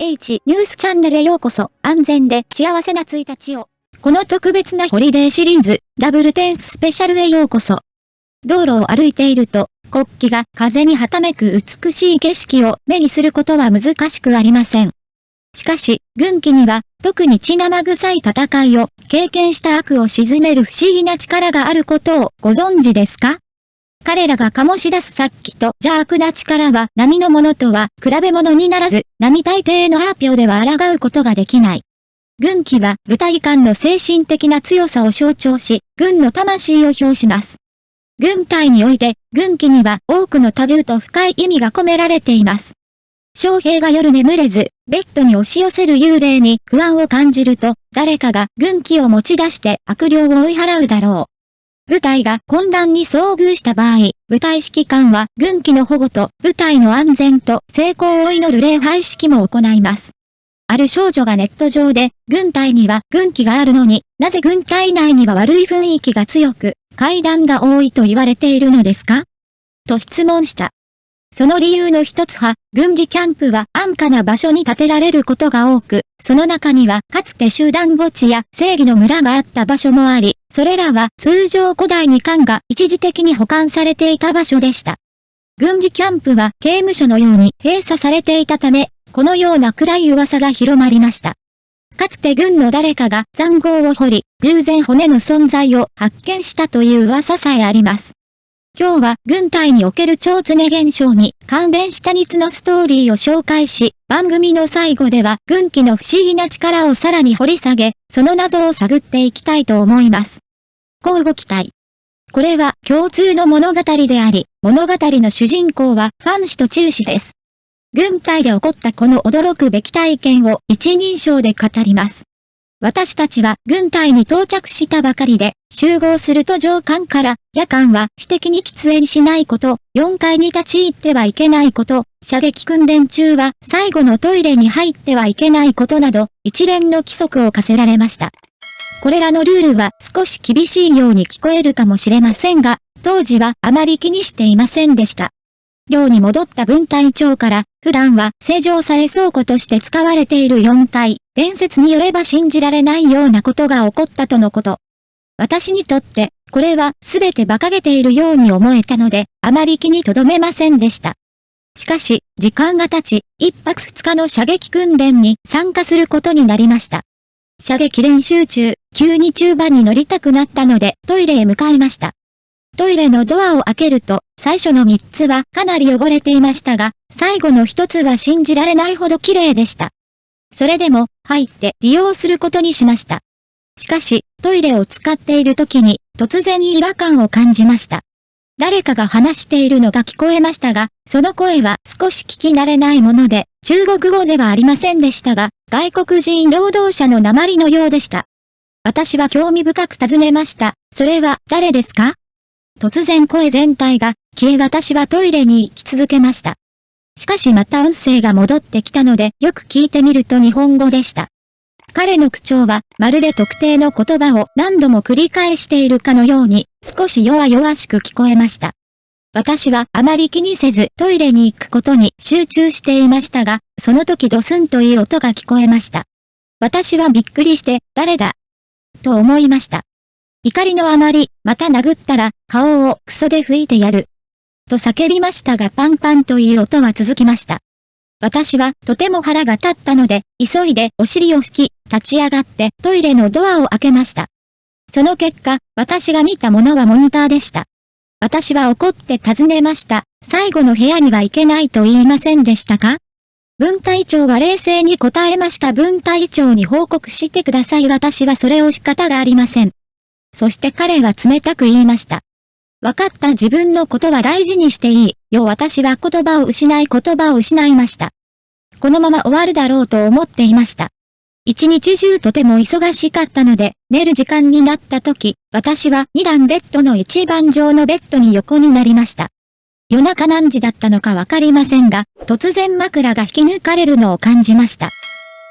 H ニュースチャンネルへようこそ。安全で幸せな1日を。この特別なホリデーシリーズ、ダブルテンススペシャルへようこそ。道路を歩いていると、国旗が風にはためく美しい景色を目にすることは難しくありません。しかし、軍旗には、特に血生臭い戦いを経験した悪を鎮める不思議な力があることをご存知ですか？彼らが醸し出す殺気と邪悪な力は波のものとは比べ物にならず、並大抵の発表では抗うことができない。軍旗は部隊間の精神的な強さを象徴し、軍の魂を表します。軍隊において、軍旗には多くの多重と深い意味が込められています。将兵が夜眠れず、ベッドに押し寄せる幽霊に不安を感じると、誰かが軍旗を持ち出して悪霊を追い払うだろう。部隊が混乱に遭遇した場合、部隊指揮官は軍旗の保護と部隊の安全と成功を祈る礼拝式も行います。ある少女がネット上で、軍隊には軍旗があるのに、なぜ軍隊内には悪い雰囲気が強く、怪談が多いと言われているのですか？と質問した。その理由の一つは、軍事キャンプは安価な場所に建てられることが多く、その中にはかつて集団墓地や正義の村があった場所もあり、それらは通常古代に艦が一時的に保管されていた場所でした。軍事キャンプは刑務所のように閉鎖されていたため、このような暗い噂が広まりました。かつて軍の誰かが塹壕を掘り、従前骨の存在を発見したという噂さえあります。今日は軍隊における超常現象に関連した3つのストーリーを紹介し、番組の最後では軍旗の不思議な力をさらに掘り下げ、その謎を探っていきたいと思います。乞うご期待。これは共通の物語であり、物語の主人公はファン氏とチュウ氏です。軍隊で起こったこの驚くべき体験を一人称で語ります。私たちは軍隊に到着したばかりで、集合すると上官から、夜間は私的に喫煙しないこと、4階に立ち入ってはいけないこと、射撃訓練中は最後のトイレに入ってはいけないことなど、一連の規則を課せられました。これらのルールは少し厳しいように聞こえるかもしれませんが、当時はあまり気にしていませんでした。寮に戻った分隊長から、普段は施錠され倉庫として使われている4階、伝説によれば信じられないようなことが起こったとのこと。私にとって、これは全て馬鹿げているように思えたので、あまり気に留めませんでした。しかし、時間が経ち、1泊2日の射撃訓練に参加することになりました。射撃練習中、急に中盤に乗りたくなったので、トイレへ向かいました。トイレのドアを開けると、最初の3つはかなり汚れていましたが、最後の1つは信じられないほど綺麗でした。それでも、入って利用することにしました。しかし、トイレを使っている時に、突然に違和感を感じました。誰かが話しているのが聞こえましたが、その声は少し聞き慣れないもので、中国語ではありませんでしたが、外国人労働者の訛りのようでした。私は興味深く尋ねました。それは誰ですか？突然声全体が消え私はトイレに行き続けました。しかしまた音声が戻ってきたのでよく聞いてみると日本語でした。彼の口調はまるで特定の言葉を何度も繰り返しているかのように少し弱々しく聞こえました。私はあまり気にせずトイレに行くことに集中していましたが、その時ドスンという音が聞こえました。私はびっくりして誰だと思いました。怒りのあまり、また殴ったら顔をクソで拭いてやる。と叫びましたがパンパンという音は続きました。私はとても腹が立ったので、急いでお尻を拭き、立ち上がってトイレのドアを開けました。その結果、私が見たものはモニターでした。私は怒って尋ねました。最後の部屋には行けないと言いませんでしたか？分隊長は冷静に答えました。分隊長に報告してください。私はそれを仕方がありません。そして彼は冷たく言いました。わかった、自分のことは大事にしていいよ。私は言葉を失いました。このまま終わるだろうと思っていました。一日中とても忙しかったので、寝る時間になった時、私は2段ベッドの一番上のベッドに横になりました。夜中何時だったのかわかりませんが、突然枕が引き抜かれるのを感じました。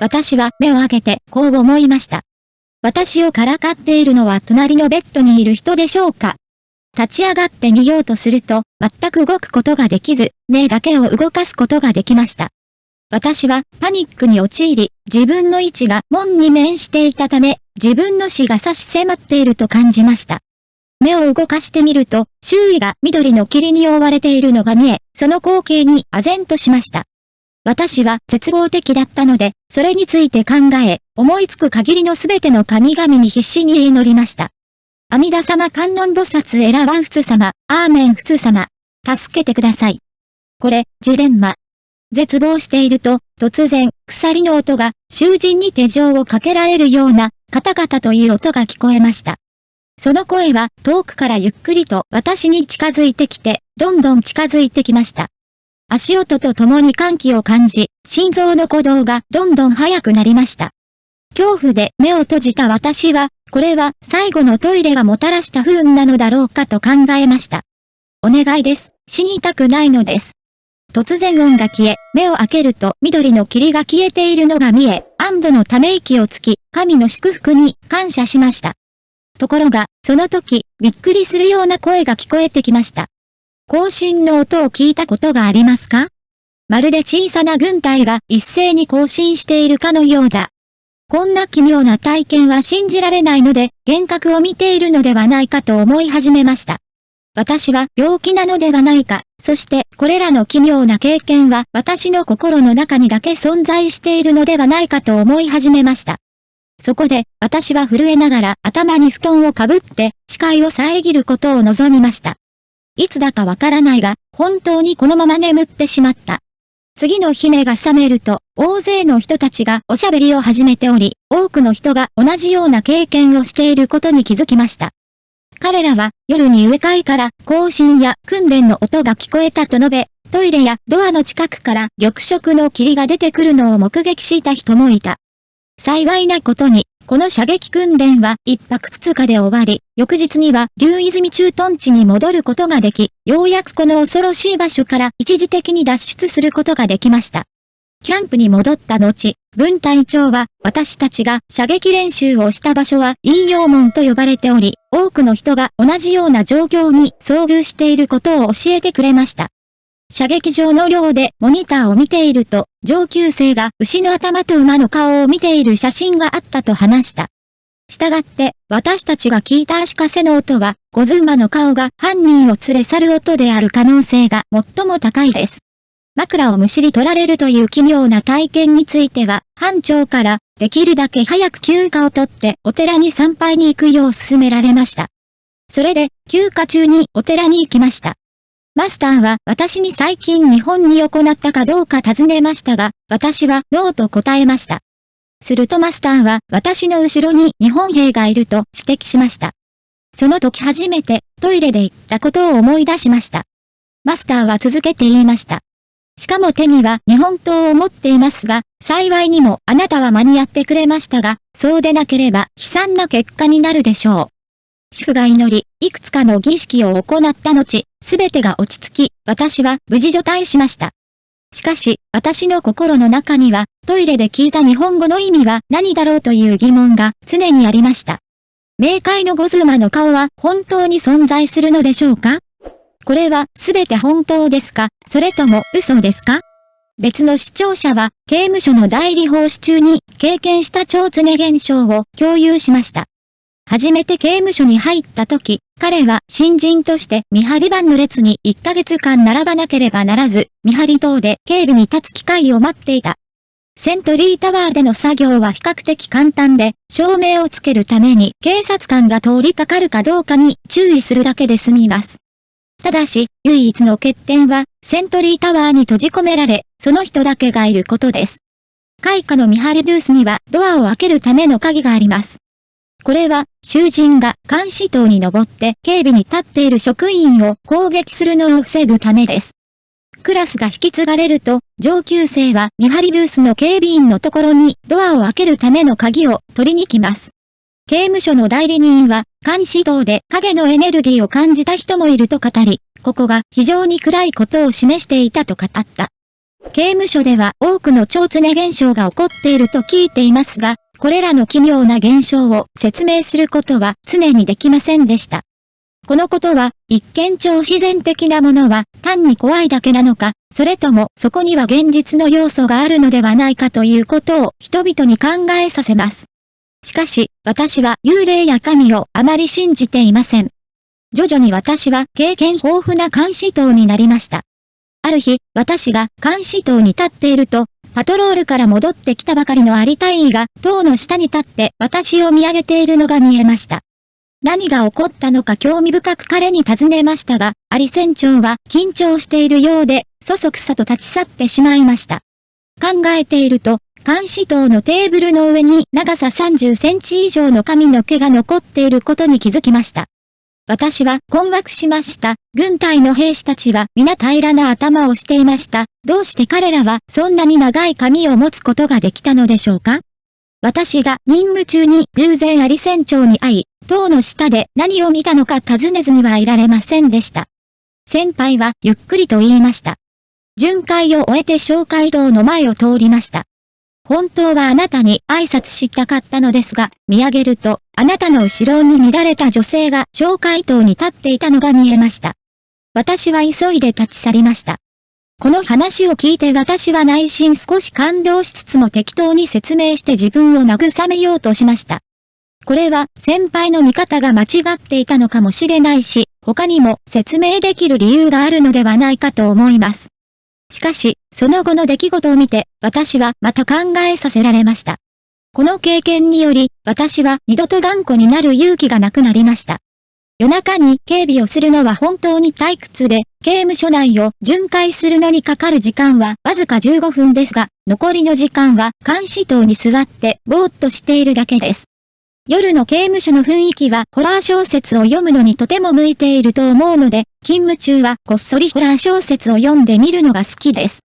私は目を上げてこう思いました。私をからかっているのは隣のベッドにいる人でしょうか。立ち上がってみようとすると、全く動くことができず、目だけを動かすことができました。私はパニックに陥り、自分の位置が門に面していたため、自分の死が差し迫っていると感じました。目を動かしてみると、周囲が緑の霧に覆われているのが見え、その光景に唖然としました。私は絶望的だったので、それについて考え、思いつく限りのすべての神々に必死に祈りました。阿弥陀様観音菩薩エラワン仏様、アーメン仏様、助けてください。これ、ジレンマ。絶望していると、突然、鎖の音が、囚人に手錠をかけられるような、カタカタという音が聞こえました。その声は、遠くからゆっくりと私に近づいてきて、どんどん近づいてきました。足音と共に歓喜を感じ、心臓の鼓動がどんどん速くなりました。恐怖で目を閉じた私は、これは最後のトイレがもたらした不運なのだろうかと考えました。お願いです。死にたくないのです。突然音が消え、目を開けると緑の霧が消えているのが見え、安堵のため息をつき、神の祝福に感謝しました。ところが、その時、びっくりするような声が聞こえてきました。行進の音を聞いたことがありますか？まるで小さな軍隊が一斉に行進しているかのようだ。こんな奇妙な体験は信じられないので、幻覚を見ているのではないかと思い始めました。私は病気なのではないか、そしてこれらの奇妙な経験は私の心の中にだけ存在しているのではないかと思い始めました。そこで、私は震えながら頭に布団をかぶって、視界を遮ることを望みました。いつだかわからないが、本当にこのまま眠ってしまった。次の日目が覚めると、大勢の人たちがおしゃべりを始めており、多くの人が同じような経験をしていることに気づきました。彼らは、夜に上階から行進や訓練の音が聞こえたと述べ、トイレやドアの近くから緑色の霧が出てくるのを目撃した人もいた。幸いなことに、この射撃訓練は1泊2日で終わり、翌日には竜泉駐屯地に戻ることができ、ようやくこの恐ろしい場所から一時的に脱出することができました。キャンプに戻った後、分隊長は私たちが射撃練習をした場所は引用門と呼ばれており、多くの人が同じような状況に遭遇していることを教えてくれました。射撃場の寮でモニターを見ていると、上級生が牛の頭と馬の顔を見ている写真があったと話した。したがって、私たちが聞いた足かせの音は、ゴズ馬の顔が犯人を連れ去る音である可能性が最も高いです。枕をむしり取られるという奇妙な体験については、班長から、できるだけ早く休暇を取ってお寺に参拝に行くよう勧められました。それで、休暇中にお寺に行きました。マスターは私に最近日本に行ったかどうか尋ねましたが、私はノーと答えました。するとマスターは私の後ろに日本兵がいると指摘しました。その時初めてトイレで言ったことを思い出しました。マスターは続けて言いました。しかも手には日本刀を持っていますが、幸いにもあなたは間に合ってくれましたが、そうでなければ悲惨な結果になるでしょう。主婦が祈り、いくつかの儀式を行った後、すべてが落ち着き、私は無事除隊しました。しかし、私の心の中には、トイレで聞いた日本語の意味は何だろうという疑問が常にありました。冥界のゴズ馬の顔は本当に存在するのでしょうか？これはすべて本当ですか？それとも嘘ですか？別の視聴者は、刑務所の代理奉仕中に経験した超常現象を共有しました。初めて刑務所に入った時、彼は新人として見張り番の列に1ヶ月間並ばなければならず、見張り塔で警備に立つ機会を待っていた。セントリータワーでの作業は比較的簡単で、照明をつけるために警察官が通りかかるかどうかに注意するだけで済みます。ただし、唯一の欠点は、セントリータワーに閉じ込められ、その人だけがいることです。階下の見張りブースにはドアを開けるための鍵があります。これは、囚人が監視塔に登って警備に立っている職員を攻撃するのを防ぐためです。クラスが引き継がれると、上級生は見張りブースの警備員のところにドアを開けるための鍵を取りに来ます。刑務所の代理人は、監視塔で影のエネルギーを感じた人もいると語り、ここが非常に暗いことを示していたと語った。刑務所では多くの超常現象が起こっていると聞いていますが、これらの奇妙な現象を説明することは常にできませんでした。このことは、一見超自然的なものは単に怖いだけなのか、それともそこには現実の要素があるのではないかということを人々に考えさせます。しかし、私は幽霊や神をあまり信じていません。徐々に私は経験豊富な監視塔になりました。ある日、私が監視塔に立っていると、パトロールから戻ってきたばかりのアリ隊員が塔の下に立って私を見上げているのが見えました。何が起こったのか興味深く彼に尋ねましたが、アリ船長は緊張しているようで、そそくさと立ち去ってしまいました。考えていると、監視塔のテーブルの上に長さ30センチ以上の髪の毛が残っていることに気づきました。私は困惑しました。軍隊の兵士たちは皆平らな頭をしていました。どうして彼らはそんなに長い髪を持つことができたのでしょうか？私が任務中に偶然アリ船長に会い、塔の下で何を見たのか尋ねずにはいられませんでした。先輩はゆっくりと言いました。巡回を終えて紹介塔の前を通りました。本当はあなたに挨拶したかったのですが、見上げると、あなたの後ろに乱れた女性が紹介塔に立っていたのが見えました。私は急いで立ち去りました。この話を聞いて私は内心少し感動しつつも適当に説明して自分を慰めようとしました。これは先輩の見方が間違っていたのかもしれないし、他にも説明できる理由があるのではないかと思います。しかし、その後の出来事を見て、私はまた考えさせられました。この経験により、私は二度と頑固になる勇気がなくなりました。夜中に警備をするのは本当に退屈で、刑務所内を巡回するのにかかる時間はわずか15分ですが、残りの時間は監視塔に座ってぼーっとしているだけです。夜の刑務所の雰囲気はホラー小説を読むのにとても向いていると思うので、勤務中はこっそりホラー小説を読んでみるのが好きです。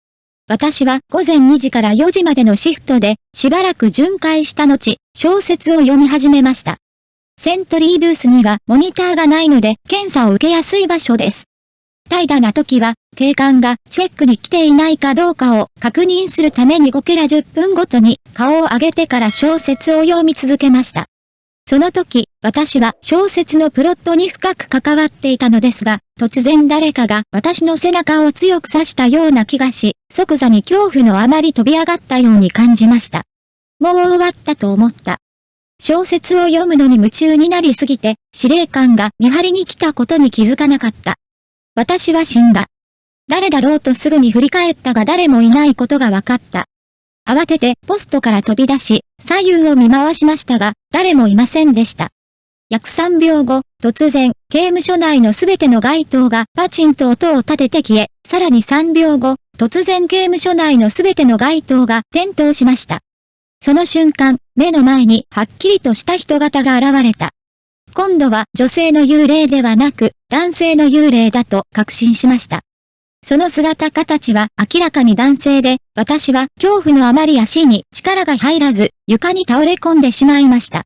私は午前2時から4時までのシフトでしばらく巡回した後、小説を読み始めました。セントリーブースにはモニターがないので検査を受けやすい場所です。怠惰な時は警官がチェックに来ていないかどうかを確認するために5ケラ10分ごとに顔を上げてから小説を読み続けました。その時、私は小説のプロットに深く関わっていたのですが、突然誰かが私の背中を強く刺したような気がし、即座に恐怖のあまり飛び上がったように感じました。もう終わったと思った。小説を読むのに夢中になりすぎて、司令官が見張りに来たことに気づかなかった。私は死んだ。誰だろうとすぐに振り返ったが誰もいないことが分かった。慌ててポストから飛び出し、左右を見回しましたが、誰もいませんでした。約3秒後、突然、刑務所内のすべての街灯がパチンと音を立てて消え、さらに3秒後、突然刑務所内のすべての街灯が点灯しました。その瞬間、目の前にはっきりとした人型が現れた。今度は女性の幽霊ではなく、男性の幽霊だと確信しました。その姿形は明らかに男性で、私は恐怖のあまり足に力が入らず、床に倒れ込んでしまいました。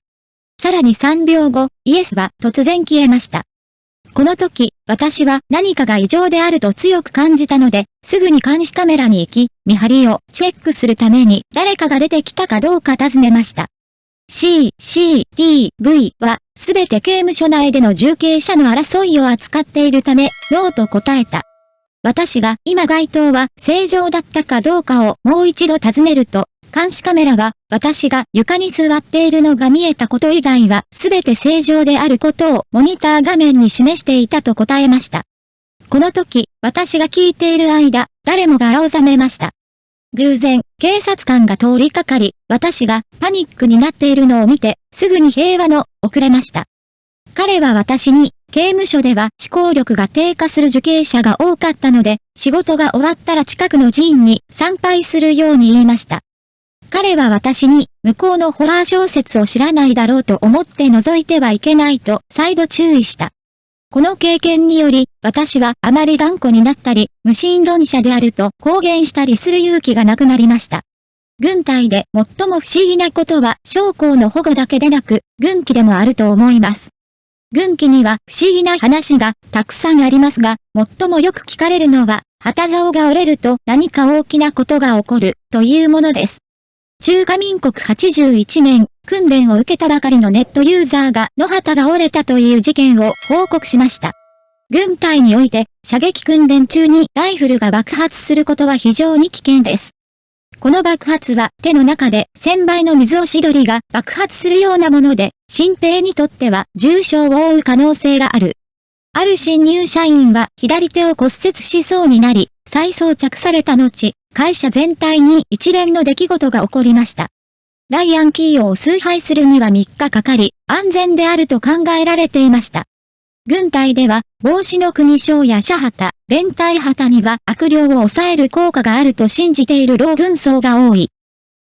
さらに3秒後、イエスは突然消えました。この時、私は何かが異常であると強く感じたので、すぐに監視カメラに行き、見張りをチェックするために誰かが出てきたかどうか尋ねました。CCTV は、すべて刑務所内での重刑者の争いを扱っているため、ノーと答えた。私が今街灯は正常だったかどうかをもう一度尋ねると、監視カメラは私が床に座っているのが見えたこと以外は全て正常であることをモニター画面に示していたと答えました。この時、私が聞いている間、誰もが青ざめました。偶然、警察官が通りかかり、私がパニックになっているのを見て、すぐに平和の遅れました。彼は私に、刑務所では思考力が低下する受刑者が多かったので、仕事が終わったら近くの寺院に参拝するように言いました。彼は私に、向こうのホラー小説を知らないだろうと思って覗いてはいけないと再度注意した。この経験により、私はあまり頑固になったり、無神論者であると公言したりする勇気がなくなりました。軍隊で最も不思議なことは将校の保護だけでなく、軍紀でもあると思います。軍紀には不思議な話がたくさんありますが、最もよく聞かれるのは、旗竿が折れると何か大きなことが起こるというものです。中華民国81年訓練を受けたばかりのネットユーザーが野旗が折れたという事件を報告しました。軍隊において、射撃訓練中にライフルが爆発することは非常に危険です。この爆発は手の中で1000倍の水押し鳥が爆発するようなもので、新兵にとっては重傷を負う可能性がある。ある新入社員は左手を骨折しそうになり、再装着された後、会社全体に一連の出来事が起こりました。ライアンキーを崇拝するには3日かかり、安全であると考えられていました。軍隊では、帽子の勲章や射旗、連隊旗には悪霊を抑える効果があると信じている老軍曹が多い。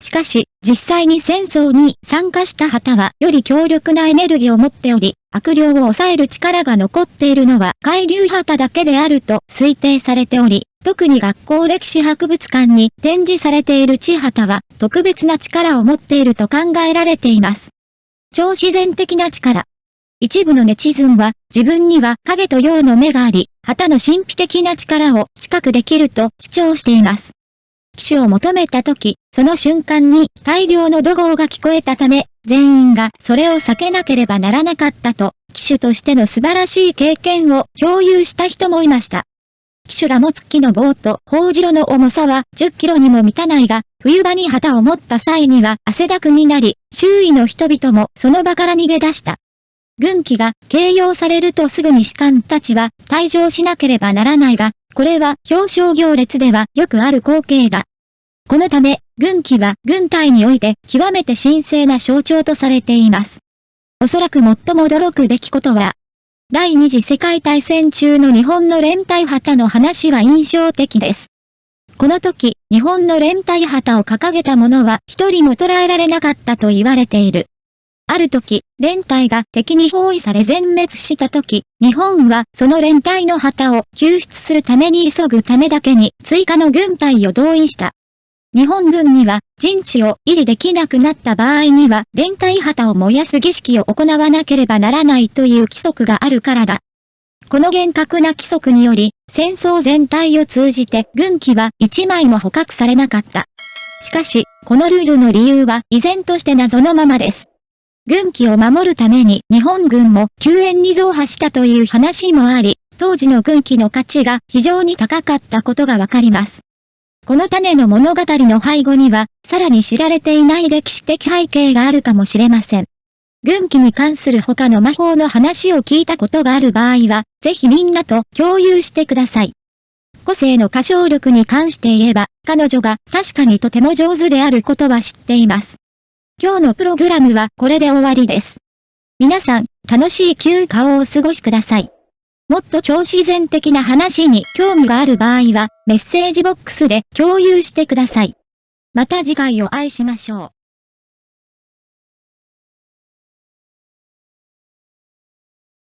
しかし、実際に戦争に参加した旗はより強力なエネルギーを持っており、悪霊を抑える力が残っているのは海流旗だけであると推定されており、特に学校歴史博物館に展示されている地旗は特別な力を持っていると考えられています。超自然的な力。一部のネチズンは自分には影と陽の目があり、旗の神秘的な力を知覚できると主張しています。騎手を求めたとき、その瞬間に大量の怒号が聞こえたため、全員がそれを避けなければならなかったと、騎手としての素晴らしい経験を共有した人もいました。騎手が持つ木の棒と砲次郎の重さは10キロにも満たないが、冬場に旗を持った際には汗だくになり、周囲の人々もその場から逃げ出した。軍旗が掲揚されるとすぐに士官たちは退場しなければならないが、これは表彰行列ではよくある光景だ。このため、軍旗は軍隊において極めて神聖な象徴とされています。おそらく最も驚くべきことは、第二次世界大戦中の日本の連隊旗の話は印象的です。この時、日本の連隊旗を掲げた者は一人も捕らえられなかったと言われている。ある時、連隊が敵に包囲され全滅した時、日本はその連隊の旗を救出するために急ぐためだけに追加の軍隊を動員した。日本軍には陣地を維持できなくなった場合には連隊旗を燃やす儀式を行わなければならないという規則があるからだ。この厳格な規則により、戦争全体を通じて軍旗は1枚も捕獲されなかった。しかし、このルールの理由は依然として謎のままです。軍旗を守るために日本軍も救援に増派したという話もあり、当時の軍旗の価値が非常に高かったことがわかります。この種の物語の背後には、さらに知られていない歴史的背景があるかもしれません。軍旗に関する他の魔法の話を聞いたことがある場合は、ぜひみんなと共有してください。個性の歌唱力に関して言えば、彼女が確かにとても上手であることは知っています。今日のプログラムはこれで終わりです。皆さん、楽しい休暇をお過ごしください。もっと超自然的な話に興味がある場合は、メッセージボックスで共有してください。また次回お会いしましょう。